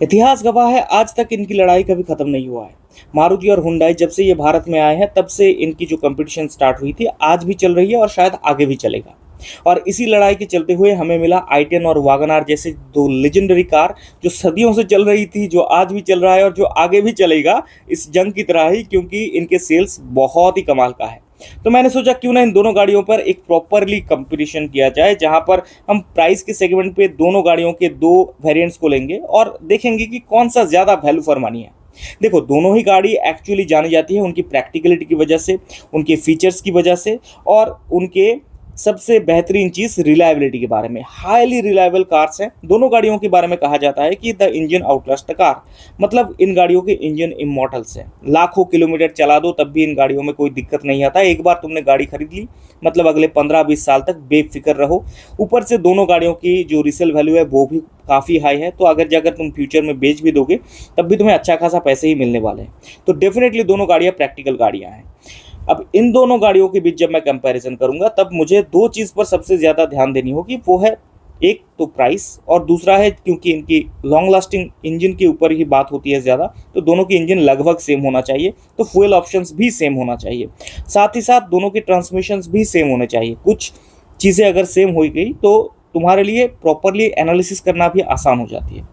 इतिहास गवाह है, आज तक इनकी लड़ाई कभी खत्म नहीं हुआ है। मारुति और हुंडई जब से ये भारत में आए हैं तब से इनकी जो कंपटीशन स्टार्ट हुई थी, आज भी चल रही है और शायद आगे भी चलेगा। और इसी लड़ाई के चलते हुए हमें मिला i10 और वैगन जैसे दो लेजेंडरी कार, जो सदियों से चल रही थी, जो आज भी चल रहा है और जो आगे भी चलेगा इस जंग की तरह ही, क्योंकि इनके सेल्स बहुत ही कमाल का है। तो मैंने सोचा क्यों ना इन दोनों गाड़ियों पर एक प्रॉपरली कंपटीशन किया जाए, जहां पर हम प्राइस के सेगमेंट पे दोनों गाड़ियों के दो वेरिएंट्स को लेंगे और देखेंगे कि कौन सा ज़्यादा वैल्यू फॉर मनी है। देखो, दोनों ही गाड़ी एक्चुअली जानी जाती है उनकी प्रैक्टिकलिटी की वजह से, उनके फीचर्स की वजह से और उनके सबसे बेहतरीन चीज़ रिलायबिलिटी के बारे में। हाईली रिलायबल कार्स हैं दोनों गाड़ियों के बारे में। कहा जाता है कि the engine Outlast the car, मतलब इन गाड़ियों के इंजन इमॉर्टल्स हैं। लाखों किलोमीटर चला दो तब भी इन गाड़ियों में कोई दिक्कत नहीं आता। एक बार तुमने गाड़ी खरीद ली मतलब अगले 15-20 साल तक बेफिक्र रहो। ऊपर से दोनों गाड़ियों की जो रीसेल वैल्यू है वो भी काफ़ी हाई है, तो अगर जाकर तुम फ्यूचर में बेच भी दोगे तब भी तुम्हें अच्छा खासा पैसे ही मिलने वाले हैं। तो डेफिनेटली दोनों गाड़ियाँ प्रैक्टिकल गाड़ियाँ हैं। अब इन दोनों गाड़ियों के बीच जब मैं कंपैरिजन करूंगा तब मुझे दो चीज़ पर सबसे ज़्यादा ध्यान देनी होगी। वो है एक तो प्राइस, और दूसरा है क्योंकि इनकी लॉन्ग लास्टिंग इंजन के ऊपर ही बात होती है ज़्यादा, तो दोनों की इंजन लगभग सेम होना चाहिए। तो फ्यूल ऑप्शंस भी सेम होना चाहिए, साथ ही साथ दोनों के ट्रांसमिशंस भी सेम होने चाहिए। कुछ चीज़ें अगर सेम हो गई तो तुम्हारे लिए प्रॉपरली एनालिसिस करना भी आसान हो जाती है।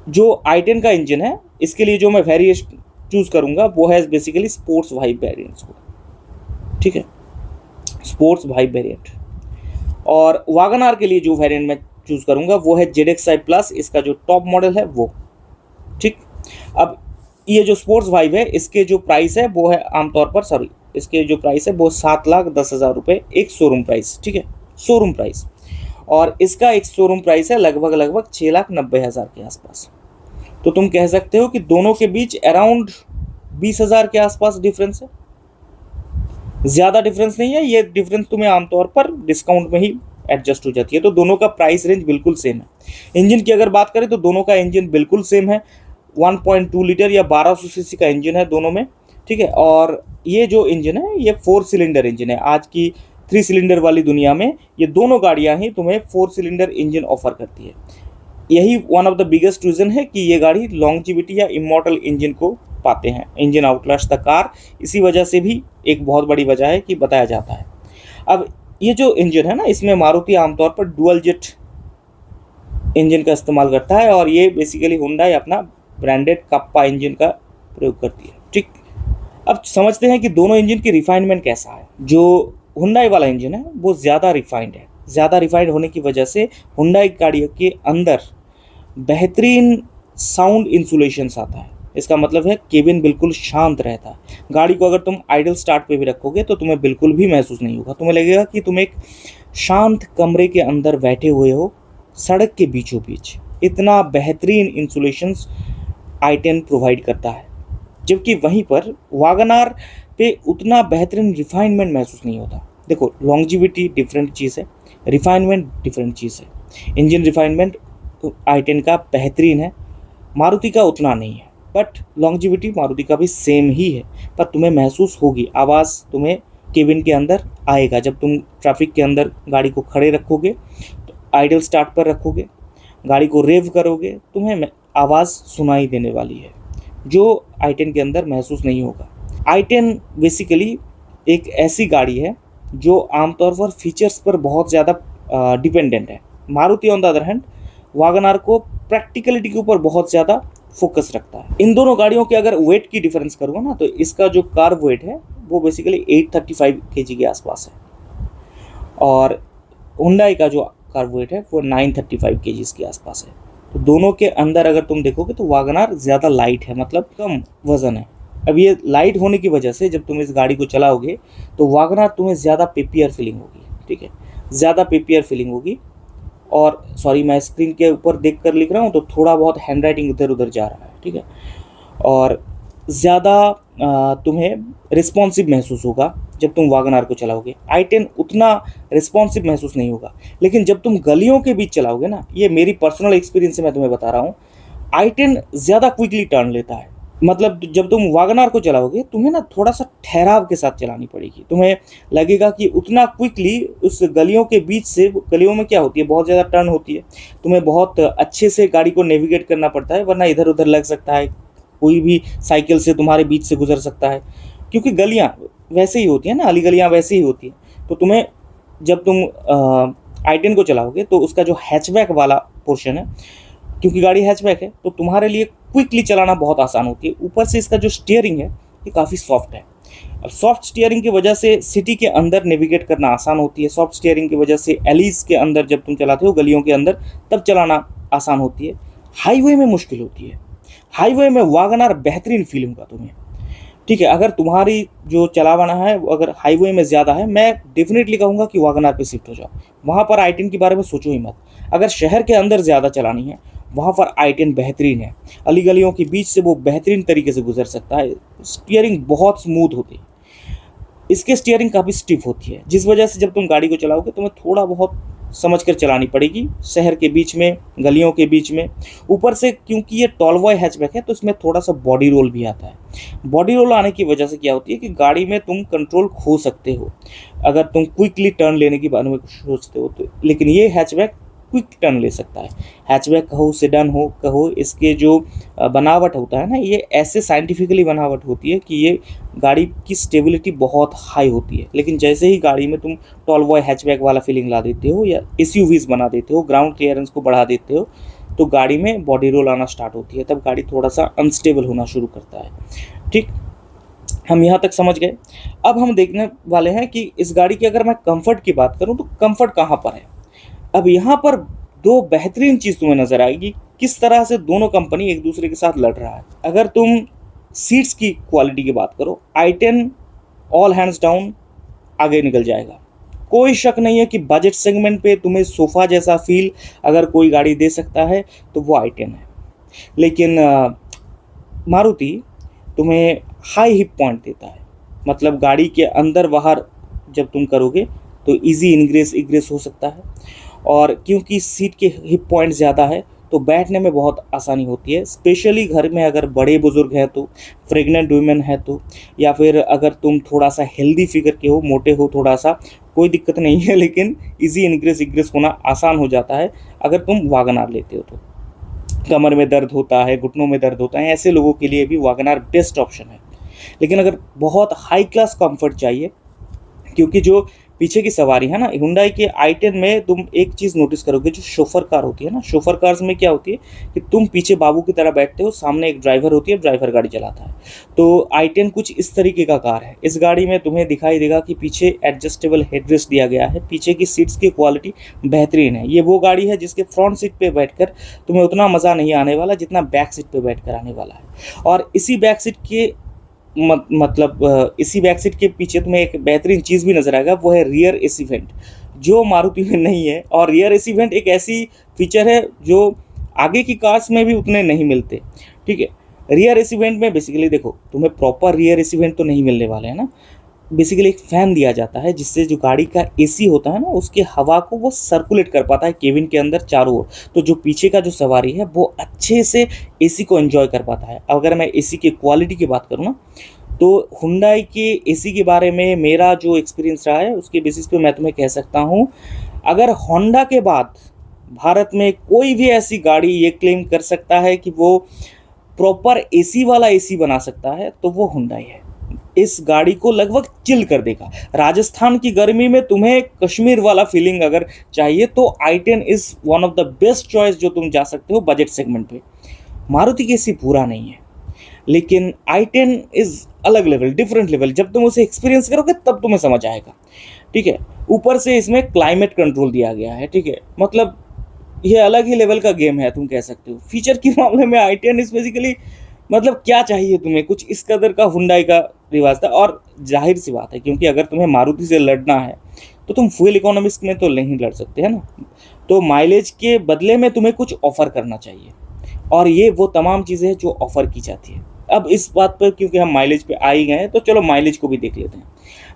जो i10 का इंजन है, इसके लिए जो मैं वेरिएंट चूज़ करूँगा वो है बेसिकली स्पोर्ट्स वाइब वेरिएंट्स को, ठीक है, स्पोर्ट्स वाइब वेरिएंट। और वैगन आर के लिए जो वेरिएंट मैं चूज़ करूँगा वो है ZXi प्लस, इसका जो टॉप मॉडल है वो, ठीक। अब ये जो स्पोर्ट्स वाइब है इसके जो प्राइस है वो है आमतौर पर इसके जो प्राइस है वो 7,10,000 रुपये एक शोरूम प्राइस, ठीक है, शोरूम प्राइस। और इसका एक शोरूम प्राइस है लगभग 6,90,000 के आसपास। तो तुम कह सकते हो कि दोनों के बीच अराउंड 20,000 के आसपास डिफरेंस है। ज़्यादा डिफरेंस नहीं है, ये डिफरेंस तुम्हें आमतौर पर डिस्काउंट में ही एडजस्ट हो जाती है। तो दोनों का प्राइस रेंज बिल्कुल सेम है। इंजन की अगर बात करें तो दोनों का इंजन बिल्कुल सेम है। 1.2 लीटर या 1200 सीसी का इंजन है दोनों में, ठीक है। और ये जो इंजन है ये 4 सिलेंडर इंजन है। आज की 3 सिलेंडर वाली दुनिया में ये दोनों गाड़ियाँ ही तुम्हें 4 सिलेंडर इंजन ऑफर करती है। यही one of the biggest reason है कि ये गाड़ी लॉन्जिविटी या इमॉर्टल इंजन को पाते हैं, इंजन आउटलास्ट द कार। इसी वजह से भी एक बहुत बड़ी वजह है कि बताया जाता है। अब ये जो इंजन है ना, इसमें मारुति आमतौर पर डुअल जेट इंजन का इस्तेमाल करता है और ये बेसिकली हुंडई अपना ब्रांडेड कप्पा इंजन का प्रयोग करती है, ठीक। अब समझते हैं कि दोनों इंजन की रिफाइनमेंट कैसा है। जो हुंडई वाला इंजन है वो ज़्यादा रिफाइंड है। ज़्यादा रिफाइंड होने की वजह से हुंडई गाड़ियों के अंदर बेहतरीन साउंड इंसुलेशंस आता है। इसका मतलब है केबिन बिल्कुल शांत रहता है। गाड़ी को अगर तुम आइडल स्टार्ट पे भी रखोगे तो तुम्हें बिल्कुल भी महसूस नहीं होगा। तुम्हें लगेगा कि तुम एक शांत कमरे के अंदर बैठे हुए हो, सड़क के बीचों बीच। इतना बेहतरीन इंसुलेशंस i10 प्रोवाइड करता है। जबकि वहीं पर वैगन आर पे उतना बेहतरीन रिफाइनमेंट महसूस नहीं होता। देखो, लॉन्जिविटी डिफरेंट चीज़ है, रिफाइनमेंट डिफरेंट चीज़ है। इंजन रिफाइनमेंट i10 का बेहतरीन है, मारुति का उतना नहीं है, बट लॉन्जिविटी मारुति का भी सेम ही है। पर तुम्हें महसूस होगी, आवाज़ तुम्हें केबिन के अंदर आएगा। जब तुम ट्रैफिक के अंदर गाड़ी को खड़े रखोगे, तो आइडल स्टार्ट पर रखोगे, गाड़ी को रेव करोगे, तुम्हें आवाज़ सुनाई देने वाली है, जो i10 के अंदर महसूस नहीं होगा। i10 बेसिकली एक ऐसी गाड़ी है जो आमतौर पर फीचर्स पर बहुत ज़्यादा डिपेंडेंट है। Maruti on the other hand Wagon R को प्रैक्टिकलिटी के ऊपर बहुत ज़्यादा फोकस रखता है। इन दोनों गाड़ियों के अगर वेट की डिफरेंस करूँगा ना, तो इसका जो कार्ब वेट है वो बेसिकली 835 kg के आसपास है और हुंडई का जो कार्ब वेट है वो 935 kg के आसपास है। तो दोनों के अंदर अगर तुम देखोगे तो वैगन आर ज़्यादा लाइट है, मतलब कम वज़न है। अब ये लाइट होने की वजह से जब तुम इस गाड़ी को चलाओगे तो वैगन आर तुम्हें ज़्यादा पेपियर फीलिंग होगी, ठीक है, ज़्यादा पेपियर फीलिंग होगी। और सॉरी, मैं स्क्रीन के ऊपर देख कर लिख रहा हूँ तो थोड़ा बहुत हैंड राइटिंग इधर उधर जा रहा है, ठीक है। और ज़्यादा तुम्हें रिस्पॉन्सिव महसूस होगा जब तुम वैगन आर को चलाओगे। i10 उतना रिस्पॉन्सिव महसूस नहीं होगा, लेकिन जब तुम गलियों के बीच चलाओगे ना, ये मेरी पर्सनल एक्सपीरियंस से मैं तुम्हें बता रहा हूँ, i10 ज़्यादा क्विकली टर्न लेता है। मतलब जब तुम वैगनआर को चलाओगे तुम्हें ना थोड़ा सा ठहराव के साथ चलानी पड़ेगी। तुम्हें लगेगा कि उतना क्विकली उस गलियों के बीच से, गलियों में क्या होती है, बहुत ज़्यादा टर्न होती है, तुम्हें बहुत अच्छे से गाड़ी को नेविगेट करना पड़ता है, वरना इधर उधर लग सकता है, कोई भी साइकिल से तुम्हारे बीच से गुजर सकता है, क्योंकि गलियाँ वैसे ही होती हैं ना, अली गलियाँ वैसे ही होती हैं। तो तुम्हें जब तुम i10 को चलाओगे तो उसका जो हैचबैक वाला पोर्शन है, क्योंकि गाड़ी हैचबैक है तो तुम्हारे लिए क्विकली चलाना बहुत आसान होती है। ऊपर से इसका जो स्टीयरिंग है ये काफ़ी सॉफ्ट है। अब सॉफ्ट स्टीयरिंग की वजह से सिटी के अंदर नेविगेट करना आसान होती है। सॉफ्ट स्टीयरिंग की वजह से एलीज के अंदर जब तुम चलाते हो, गलियों के अंदर, तब चलाना आसान होती है। हाईवे में मुश्किल होती है। हाईवे में वैगनआर बेहतरीन फील होगा तुम्हें। ठीक है, अगर तुम्हारी जो चलावाना है वो अगर हाईवे में ज़्यादा है, मैं डेफिनेटली कहूँगा कि वैगनआर पे शिफ्ट हो जाओ। वहाँ पर i10 के बारे में सोचो ही मत। अगर शहर के अंदर ज़्यादा चलानी है, वहाँ पर i10 बेहतरीन है। अली गलियों के बीच से वो बेहतरीन तरीके से गुजर सकता है। स्टीयरिंग बहुत स्मूथ होती है, इसके स्टीयरिंग काफ़ी स्टिफ होती है, जिस वजह से जब तुम गाड़ी को चलाओगे तुम्हें थोड़ा बहुत समझ कर चलानी पड़ेगी, शहर के बीच में, गलियों के बीच में। ऊपर से क्योंकि ये टॉलबॉय हैचबैक है तो इसमें थोड़ा सा बॉडी रोल भी आता है। बॉडी रोल आने की वजह से क्या होती है कि गाड़ी में तुम कंट्रोल खो सकते हो अगर तुम क्विकली टर्न लेने के बारे में कुछ सोचते हो तो। लेकिन ये हैचबैक क्विक टर्न ले सकता है। हैचबैक कहो, सेडान हो कहो, इसके जो बनावट होता है ना, ये ऐसे साइंटिफिकली बनावट होती है कि ये गाड़ी की स्टेबिलिटी बहुत हाई होती है। लेकिन जैसे ही गाड़ी में तुम टॉल बॉय हैचबैक वाला फीलिंग ला देते हो या एसयूवीज बना देते हो, ग्राउंड क्लियरेंस को बढ़ा देते हो, तो गाड़ी में बॉडी रोल आना स्टार्ट होती है। तब गाड़ी थोड़ा सा अनस्टेबल होना शुरू करता है। ठीक, हम यहाँ तक समझ गए। अब हम देखने वाले हैं कि इस गाड़ी की अगर मैं कंफर्ट की बात करूँ तो कंफर्ट कहाँ पर है। अब यहाँ पर दो बेहतरीन चीज़ तुम्हें नजर आएगी, किस तरह से दोनों कंपनी एक दूसरे के साथ लड़ रहा है। अगर तुम सीट्स की क्वालिटी की बात करो, i10 ऑल हैंड्स डाउन आगे निकल जाएगा। कोई शक नहीं है कि बजट सेगमेंट पे तुम्हें सोफा जैसा फील अगर कोई गाड़ी दे सकता है तो वो i10 है। लेकिन मारुति तुम्हें हाई हिप पॉइंट देता है, मतलब गाड़ी के अंदर बाहर जब तुम करोगे तो इजी इनग्रेस इग्रेस हो सकता है। और क्योंकि सीट के हिप पॉइंट ज़्यादा है तो बैठने में बहुत आसानी होती है, स्पेशली घर में अगर बड़े बुजुर्ग हैं तो, प्रेग्नेंट वुमेन है तो, या फिर अगर तुम थोड़ा सा हेल्दी फिगर के हो, मोटे हो थोड़ा सा, कोई दिक्कत नहीं है। लेकिन इजी इनग्रेस इग्रेस होना आसान हो जाता है अगर तुम वैगनआर लेते हो तो। कमर में दर्द होता है, घुटनों में दर्द होता है, ऐसे लोगों के लिए भी वैगनआर बेस्ट ऑप्शन है। लेकिन अगर बहुत हाई क्लास कंफर्ट चाहिए, क्योंकि जो पीछे की सवारी है ना, हुंडई के i10 में तुम एक चीज़ नोटिस करोगे, जो शोफर कार होती है ना, शोफर कार्स में क्या होती है कि तुम पीछे बाबू की तरह बैठते हो, सामने एक ड्राइवर होती है, ड्राइवर गाड़ी चलाता है। तो i10 कुछ इस तरीके का कार है। इस गाड़ी में तुम्हें दिखाई देगा कि पीछे एडजस्टेबल हेडरेस्ट दिया गया है, पीछे की सीट्स की क्वालिटी बेहतरीन है। ये वो गाड़ी है जिसके फ्रंट सीट पर बैठकर तुम्हें उतना मज़ा नहीं आने वाला जितना बैक सीट पर बैठकर आने वाला है। और इसी बैक सीट के इसी बैक सीट के पीछे तुम्हें एक बेहतरीन चीज़ भी नजर आएगा, वो है रियर एसी वेंट, जो मारुति में नहीं है। और रियर एसी वेंट एक ऐसी फीचर है जो आगे की कार्स में भी उतने नहीं मिलते। ठीक है, रियर एसी वेंट में बेसिकली देखो, तुम्हें प्रॉपर रियर एसी वेंट तो नहीं मिलने वाले हैं ना। बेसिकली एक फ़ैन दिया जाता है जिससे जो गाड़ी का एसी होता है ना, उसके हवा को वो सर्कुलेट कर पाता है केबिन के अंदर चारों ओर। तो जो पीछे का जो सवारी है वो अच्छे से एसी को एंजॉय कर पाता है। अगर मैं एसी की क्वालिटी की बात करूँ ना, तो हुंडई के एसी के बारे में मेरा जो एक्सपीरियंस रहा है उसके बेसिस पे मैं तुम्हें कह सकता हूँ, अगर होंडा के बाद भारत में कोई भी ऐसी गाड़ी ये क्लेम कर सकता है कि वो प्रॉपर एसी वाला एसी बना सकता है तो वो हुंडई है। इस गाड़ी को लगभग चिल कर देगा। राजस्थान की गर्मी में तुम्हें कश्मीर वाला फीलिंग अगर चाहिए तो i10 is one of the best choice जो तुम जा सकते हो बजट सेगमेंट पे। मारुति की एसी पूरा नहीं है, लेकिन i10 इज़ अलग लेवल, डिफरेंट लेवल। जब तुम उसे एक्सपीरियंस करोगे तब तुम्हें समझ आएगा। ठीक है, ऊपर से इसमें क्लाइमेट कंट्रोल दिया गया है। ठीक है, मतलब ये अलग ही लेवल का गेम है, तुम कह सकते हो। फीचर के मामले में i10 इज बेसिकली, मतलब क्या चाहिए तुम्हें, कुछ इस कदर का हुंडई का रिवाज था। और जाहिर सी बात है, क्योंकि अगर तुम्हें मारुति से लड़ना है तो तुम फ्यूल इकोनॉमिक्स में तो नहीं लड़ सकते, है ना। तो माइलेज के बदले में तुम्हें कुछ ऑफर करना चाहिए, और ये वो तमाम चीज़ें हैं जो ऑफर की जाती है। अब इस बात पर क्योंकि हम माइलेज पे आ ही गए हैं तो चलो माइलेज को भी देख लेते हैं।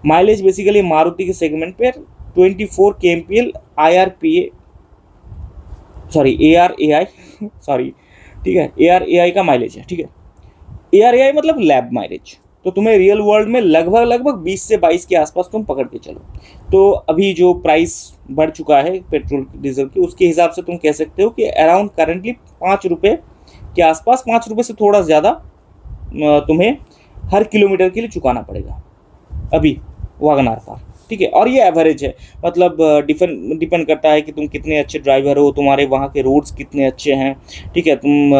माइलेज बेसिकली मारुति के सेगमेंट पे 24 kmpl ARAI सॉरी, ठीक है, ARAI का माइलेज है। ठीक है, ARAI मतलब लैब माइलेज, तो तुम्हें रियल वर्ल्ड में लगभग लगभग 20 से 22 के आसपास तुम पकड़ के चलो। तो अभी जो प्राइस बढ़ चुका है पेट्रोल डीजल की, उसके हिसाब से तुम कह सकते हो कि अराउंड करंटली 5 रुपये के आसपास, 5 रुपये से थोड़ा ज़्यादा तुम्हें हर किलोमीटर के लिए चुकाना पड़ेगा अभी वैगन आर का। ठीक है, और ये एवरेज है, मतलब डिपेंड करता है कि तुम कितने अच्छे ड्राइवर हो, तुम्हारे वहाँ के रोड्स कितने अच्छे हैं। ठीक है, तुम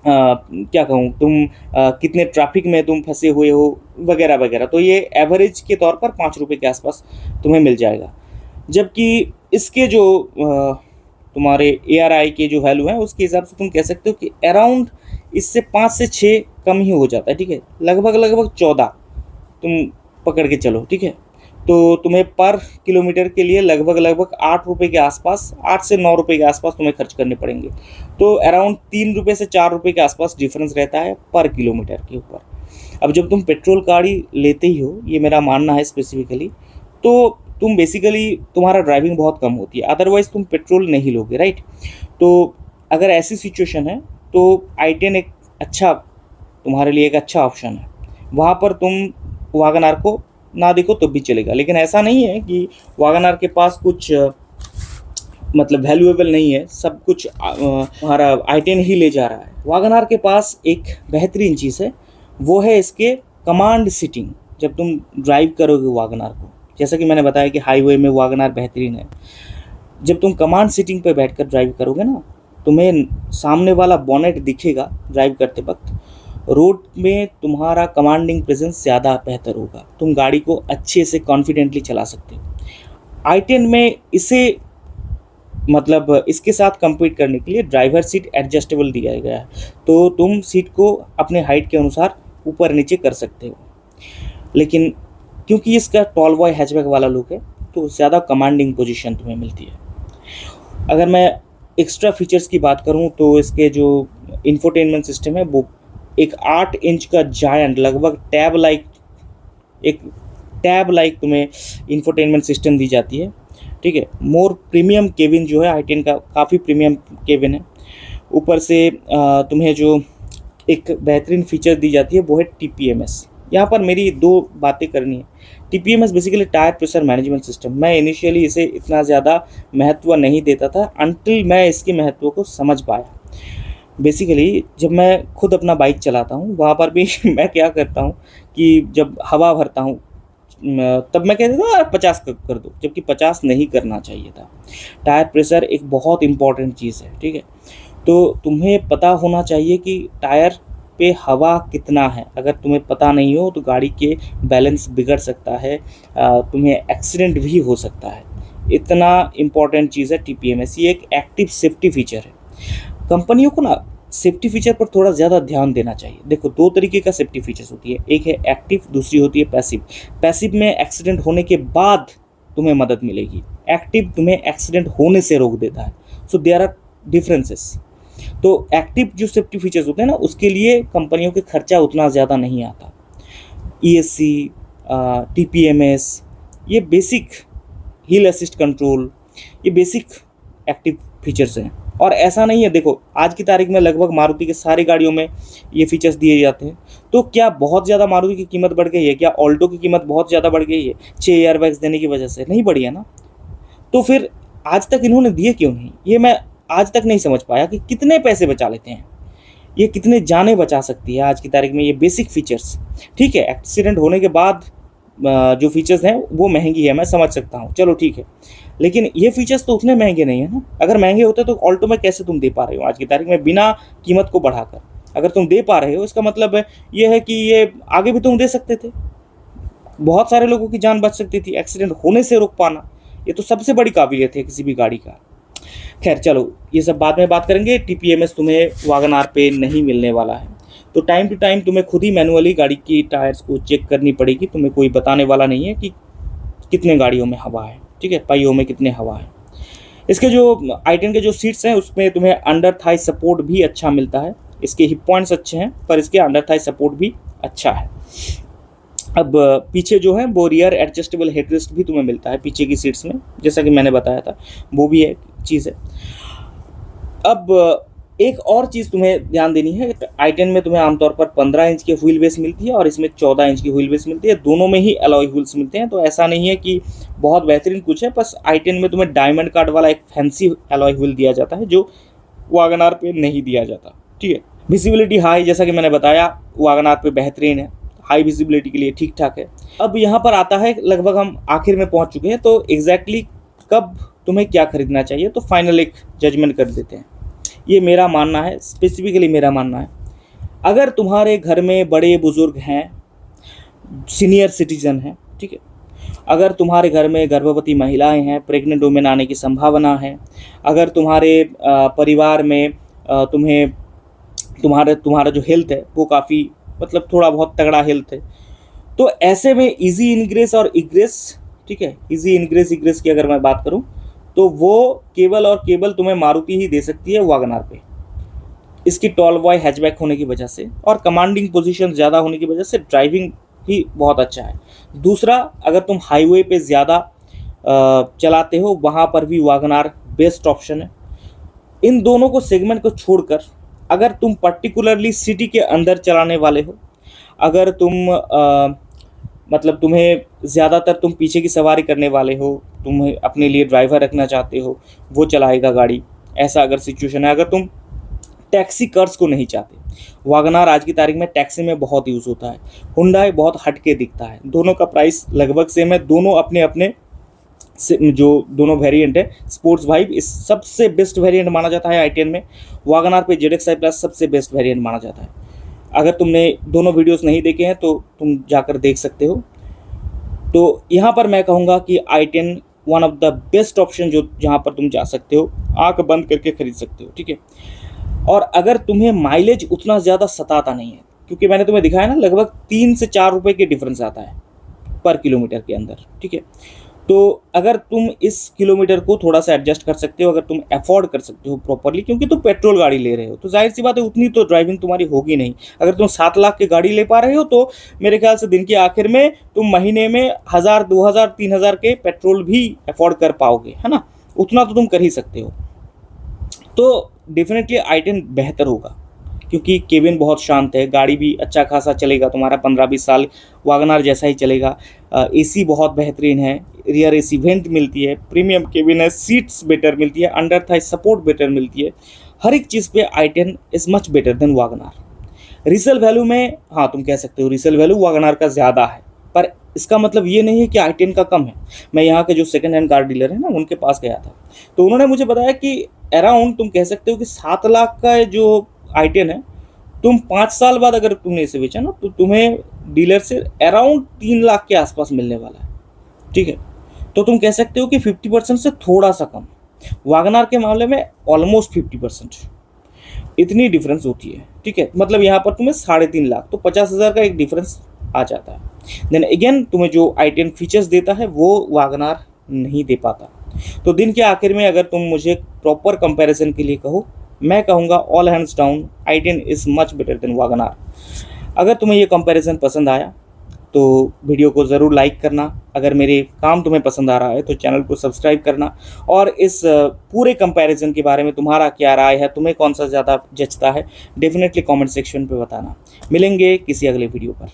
क्या कहूँ, तुम कितने ट्रैफिक में तुम फंसे हुए हो वगैरह वगैरह। तो ये एवरेज के तौर पर 5 रुपये के आसपास तुम्हें मिल जाएगा। जबकि इसके जो तुम्हारे ARI के जो वैल्यू है उसके हिसाब से तुम कह सकते हो कि अराउंड इससे 5 से 6 कम ही हो जाता है। ठीक है, लगभग लगभग 14 तुम पकड़ के चलो। ठीक है, तो तुम्हें पर किलोमीटर के लिए लगभग लगभग 8 रुपये के आसपास, 8 से 9 रुपये के आसपास तुम्हें खर्च करने पड़ेंगे। तो अराउंड 3 रुपये से 4 रुपये के आसपास डिफरेंस रहता है पर किलोमीटर के ऊपर। अब जब तुम पेट्रोल गाड़ी लेते ही हो, ये मेरा मानना है स्पेसिफिकली, तो तुम बेसिकली तुम्हारा ड्राइविंग बहुत कम होती है, अदरवाइज तुम पेट्रोल नहीं लोगे, राइट। तो अगर ऐसी सिचुएशन है तो i10 एक अच्छा तुम्हारे लिए एक अच्छा ऑप्शन है। वहाँ पर तुम वैगन आर को ना देखो तो भी चलेगा, लेकिन ऐसा नहीं है कि वैगन आर के पास कुछ मतलब वैल्यूएबल नहीं है, सब कुछ हमारा i10 ही ले जा रहा है। वैगन आर के पास एक बेहतरीन चीज़ है, वो है इसके कमांड सीटिंग। जब तुम ड्राइव करोगे वैगन आर को, जैसा कि मैंने बताया कि हाईवे में वैगन आर बेहतरीन है, जब तुम कमांड सीटिंग पर बैठकर ड्राइव करोगे ना, तुम्हें सामने वाला बोनेट दिखेगा ड्राइव करते वक्त, रोड में तुम्हारा कमांडिंग प्रेजेंस ज़्यादा बेहतर होगा, तुम गाड़ी को अच्छे से कॉन्फिडेंटली चला सकते हो। i10 में इसे मतलब इसके साथ compete करने के लिए ड्राइवर सीट एडजस्टेबल दिया गया है, तो तुम सीट को अपने हाइट के अनुसार ऊपर नीचे कर सकते हो। लेकिन क्योंकि इसका टॉल बॉय हैचबैक वाला लुक है, तो ज़्यादा कमांडिंग पोजीशन तुम्हें मिलती है। अगर मैं एक्स्ट्रा फीचर्स की बात करूं तो इसके जो इंफोटेनमेंट सिस्टम है वो एक 8 इंच का जायंट, लगभग एक टैब लाइक तुम्हें इंफोटेनमेंट सिस्टम दी जाती है। ठीक है, मोर प्रीमियम केबिन जो है i10 का, काफ़ी प्रीमियम केबिन है। ऊपर से तुम्हें जो एक बेहतरीन फीचर दी जाती है वो है TPMS। यहाँ पर मेरी 2 बातें करनी है। TPMS basically tyre pressure management system. मैं इनिशियली इसे इतना ज़्यादा महत्व नहीं देता था अनटिल मैं इसके महत्व को समझ पाया। बेसिकली जब मैं खुद अपना बाइक चलाता हूँ वहाँ पर भी मैं क्या करता हूँ कि जब हवा भरता हूँ तब मैं कहता था 50 कर दो, जबकि 50 नहीं करना चाहिए था। टायर प्रेशर एक बहुत इंपॉर्टेंट चीज़ है। ठीक है, तो तुम्हें पता होना चाहिए कि टायर पे हवा कितना है। अगर तुम्हें पता नहीं हो तो गाड़ी के बैलेंस बिगड़ सकता है, तुम्हें एक्सीडेंट भी हो सकता है। इतना इम्पॉर्टेंट चीज़ है TPMS। ये एक एक्टिव सेफ्टी फीचर है। कंपनियों को ना सेफ्टी फीचर पर थोड़ा ज़्यादा ध्यान देना चाहिए। देखो, 2 तरीके का सेफ्टी फीचर्स होती है, एक है एक्टिव, दूसरी होती है पैसिव। पैसिव में एक्सीडेंट होने के बाद तुम्हें मदद मिलेगी, एक्टिव तुम्हें एक्सीडेंट होने से रोक देता है। So there are differences. तो एक्टिव जो सेफ्टी फीचर्स होते हैं ना, उसके लिए कंपनियों के खर्चा उतना ज़्यादा नहीं आता। ESC, TPMS, ये बेसिक हिल असिस्ट कंट्रोल, ये बेसिक एक्टिव फीचर्स हैं। और ऐसा नहीं है, देखो आज की तारीख में लगभग मारुति के सारी गाड़ियों में ये फीचर्स दिए जाते हैं। तो क्या बहुत ज़्यादा मारुति की कीमत बढ़ गई है? क्या ऑल्टो की कीमत बहुत ज़्यादा बढ़ गई है 6 एयरबैग्स देने की वजह से? नहीं बढ़ी है ना। तो फिर आज तक इन्होंने दिए क्यों नहीं? ये मैं आज तक नहीं समझ पाया कि कितने पैसे बचा लेते हैं, ये कितने जानें बचा सकती है आज की तारीख में ये बेसिक फीचर्स। ठीक है, एक्सीडेंट होने के बाद जो फीचर्स हैं वो महंगी है, मैं समझ सकता हूँ, चलो ठीक है, लेकिन ये फीचर्स तो उतने महंगे नहीं है ना। अगर महंगे होते तो ऑल्टो में कैसे तुम दे पा रहे हो आज की तारीख में बिना कीमत को बढ़ाकर? अगर तुम दे पा रहे हो इसका मतलब ये है कि ये आगे भी तुम दे सकते थे, बहुत सारे लोगों की जान बच सकती थी। एक्सीडेंट होने से रोक पाना ये तो सबसे बड़ी काबिलियत है किसी भी गाड़ी का। खैर चलो, ये सब बाद में बात करेंगे। TPMS तुम्हें वैगन आर पे नहीं मिलने वाला है, तो टाइम टू टाइम तुम्हें खुद ही मैनुअली गाड़ी की टायर्स को चेक करनी पड़ेगी। तुम्हें कोई बताने वाला नहीं है कि कितने गाड़ियों में हवा है, ठीक है, पहियों में कितने हवा है। इसके जो i10 के जो सीट्स हैं उसमें तुम्हें अंडर थाई सपोर्ट भी अच्छा मिलता है। इसके हिप पॉइंट्स अच्छे हैं पर इसके अंडर थाई सपोर्ट भी अच्छा है। अब पीछे जो है वो रियर एडजस्टेबल हेडरेस्ट भी तुम्हें मिलता है पीछे की सीट्स में, जैसा कि मैंने बताया था, वो भी एक चीज़ है। अब एक और चीज़ तुम्हें ध्यान देनी है, i10 में तुम्हें आमतौर पर 15 इंच की व्हील बेस मिलती है और इसमें 14 इंच की व्हील बेस मिलती है। दोनों में ही अलॉय व्हील्स मिलते हैं, तो ऐसा नहीं है कि बहुत बेहतरीन कुछ है। बस i10 में तुम्हें डायमंड कार्ड वाला एक फैंसी अलॉय व्हील दिया जाता है जो वैगन आर पे नहीं दिया जाता। ठीक है, विजिबिलिटी हाई, जैसा कि मैंने बताया, वैगन आर पे बेहतरीन है, हाई विजिबिलिटी के लिए ठीक ठाक है। अब यहाँ पर आता है, लगभग हम आखिर में पहुँच चुके हैं, तो एग्जैक्टली कब तुम्हें क्या खरीदना चाहिए, तो फाइनल एक जजमेंट कर देते हैं। ये मेरा मानना है, स्पेसिफिकली मेरा मानना है, अगर तुम्हारे घर में बड़े बुजुर्ग हैं, सीनियर सिटीजन हैं, ठीक है, अगर तुम्हारे घर में गर्भवती महिलाएं हैं, प्रेग्नेंट वुमेन आने की संभावना है, अगर तुम्हारे परिवार में तुम्हें तुम्हारा जो हेल्थ है वो काफ़ी, मतलब थोड़ा बहुत तगड़ा हेल्थ है, तो ऐसे में इजी इनग्रेस और इग्रेस, ठीक है, इजी इनग्रेस इग्रेस की अगर मैं बात करूं तो वो केवल और केवल तुम्हें मारुति ही दे सकती है वैगन आर पे। इसकी टॉल बॉय हैचबैक होने की वजह से और कमांडिंग पोजीशन ज़्यादा होने की वजह से ड्राइविंग भी बहुत अच्छा है। दूसरा, अगर तुम हाईवे पे ज़्यादा चलाते हो, वहाँ पर भी वैगन आर बेस्ट ऑप्शन है। इन दोनों को सेगमेंट को छोड़कर अगर तुम पर्टिकुलरली सिटी के अंदर चलाने वाले हो, अगर तुम मतलब तुम्हें ज़्यादातर तुम पीछे की सवारी करने वाले हो, तुम्हें अपने लिए ड्राइवर रखना चाहते हो, वो चलाएगा गाड़ी, ऐसा अगर सिचुएशन है, अगर तुम टैक्सी कार्स को नहीं चाहते, वैगन आर आज की तारीख में टैक्सी में बहुत यूज़ होता है। हुंडई बहुत हटके दिखता है, दोनों का प्राइस लगभग सेम है, दोनों अपने अपने जो दोनों वेरिएंट है, स्पोर्ट्स वाइब इस सबसे बेस्ट वेरिएंट माना जाता है i10 में। वैगन आर पे ZXi प्लस सबसे बेस्ट वेरिएंट माना जाता है। अगर तुमने दोनों वीडियोस नहीं देखे हैं तो तुम जाकर देख सकते हो। तो यहाँ पर मैं कहूँगा कि i10 one of the best option जो जहाँ पर तुम जा सकते हो, आँख बंद करके खरीद सकते हो, ठीक है। और अगर तुम्हें माइलेज उतना ज़्यादा सताता नहीं है, क्योंकि मैंने तुम्हें दिखाया ना, लगभग 3 से 4 रुपये के डिफरेंस आता है पर किलोमीटर के अंदर, ठीक है। तो अगर तुम इस किलोमीटर को थोड़ा सा एडजस्ट कर सकते हो, अगर तुम अफोर्ड कर सकते हो प्रॉपरली, क्योंकि तुम पेट्रोल गाड़ी ले रहे हो, तो जाहिर सी बात है उतनी तो ड्राइविंग तुम्हारी होगी नहीं। अगर तुम 7 लाख की गाड़ी ले पा रहे हो तो मेरे ख्याल से दिन के आखिर में तुम महीने में 1000, 2000, 3000 के पेट्रोल भी अफोर्ड कर पाओगे, है ना, उतना तो तुम कर ही सकते हो। तो डेफिनेटली i10 बेहतर होगा, क्योंकि केबिन बहुत शांत है, गाड़ी भी अच्छा खासा चलेगा तुम्हारा 15-20 साल, वैगन आर जैसा ही चलेगा। एसी बहुत बेहतरीन है, रियर एसी वेंट मिलती है, प्रीमियम केबिन है, सीट्स बेटर मिलती है, अंडर थाई सपोर्ट बेटर मिलती है, हर एक चीज़ पे i10 is much better than Wagon R. Resale value में हाँ तुम कह सकते हो रीसेल वैल्यू वैगन आर का ज़्यादा है, पर इसका मतलब ये नहीं है कि i10 का कम है। मैं यहाँ के जो सेकंड हैंड कार डीलर है ना, उनके पास गया था, तो उन्होंने मुझे बताया कि अराउंड तुम कह सकते हो कि 7 लाख का जो i10 है, तुम 5 साल बाद अगर तुमने इसे बेचा ना, तो तुम्हें डीलर से अराउंड 3 लाख के आसपास मिलने वाला है, ठीक है। तो तुम कह सकते हो कि 50% से थोड़ा सा कम। वैगन आर के मामले में ऑलमोस्ट 50% इतनी डिफरेंस होती है, ठीक है। मतलब यहाँ पर तुम्हें 3.5 लाख, तो 50,000 का एक डिफरेंस आ जाता है। देन अगेन तुम्हें जो i10 फीचर्स देता है वो वैगन आर नहीं दे पाता। तो दिन के आखिर में अगर तुम मुझे प्रॉपर कंपैरिजन के लिए कहो, मैं कहूँगा all hands down i10 is much better than Wagon R. अगर तुम्हें ये कंपैरिजन पसंद आया तो वीडियो को ज़रूर लाइक करना, अगर मेरे काम तुम्हें पसंद आ रहा है तो चैनल को सब्सक्राइब करना, और इस पूरे कंपैरिजन के बारे में तुम्हारा क्या राय है, तुम्हें कौन सा ज़्यादा जचता है, डेफिनेटली कमेंट सेक्शन पे बताना। मिलेंगे किसी अगले वीडियो पर।